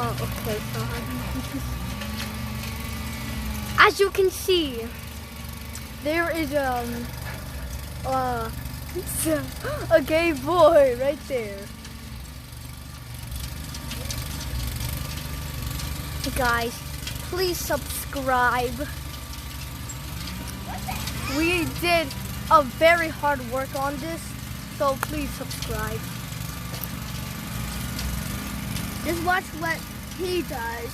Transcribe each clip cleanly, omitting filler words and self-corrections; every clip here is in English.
Oh, okay, so as you can see, there is a gay boy right there. Guys, please subscribe. We did a very hard work on this, so please subscribe. Just watch what he does.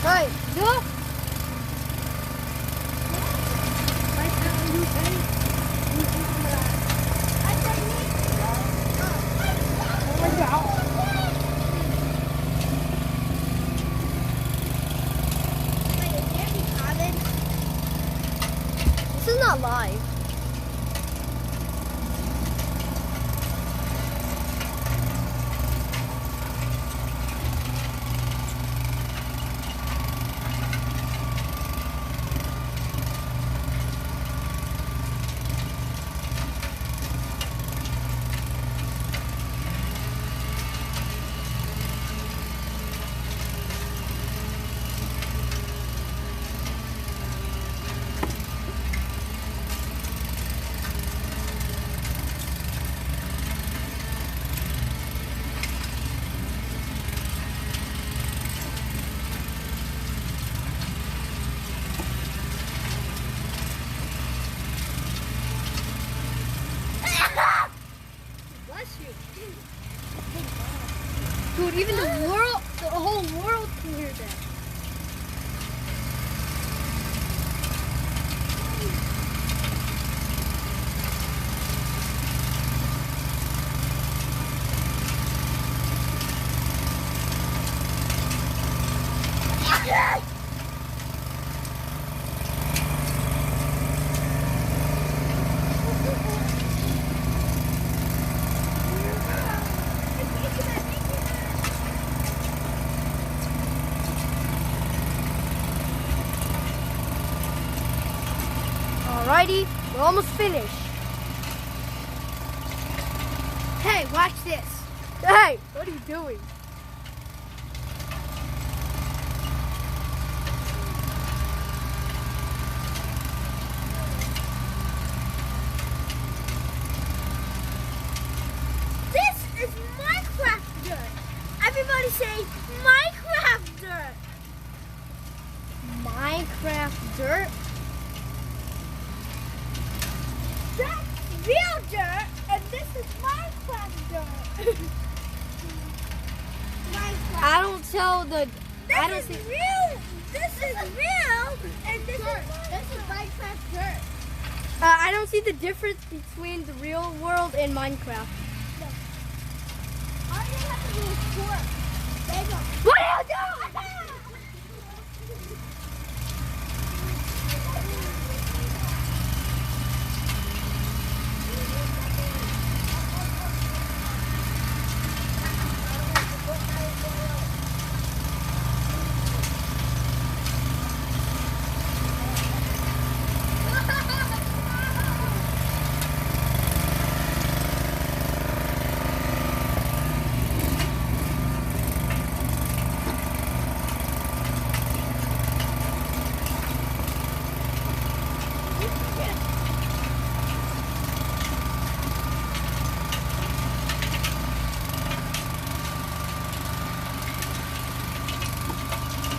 Hey, no! This is not live. Dude, even the whole world can hear that. Alrighty, we're almost finished. Hey, watch this. Hey, what are you doing? This is Minecraft dirt. Everybody say Minecraft dirt. Minecraft dirt? That's real dirt, and this is Minecraft dirt. Minecraft. I don't tell the. This is real, and this is Minecraft dirt. I don't see the difference between the real world and Minecraft. No. All you have to do is twerk. There you go. What are you doing?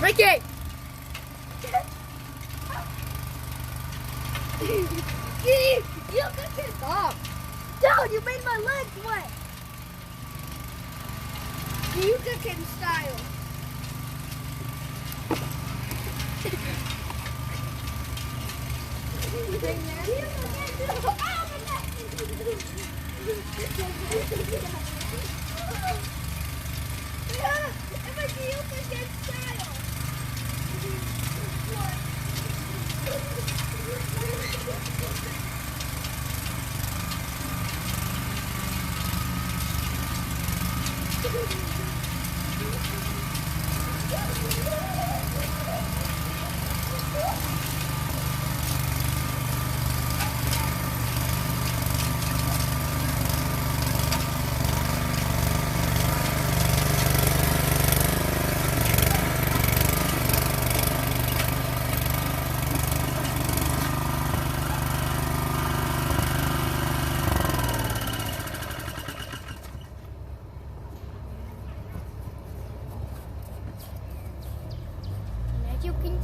Ricky! You got this off. Dude, you made my legs wet. You cook in style. Thank you. Can you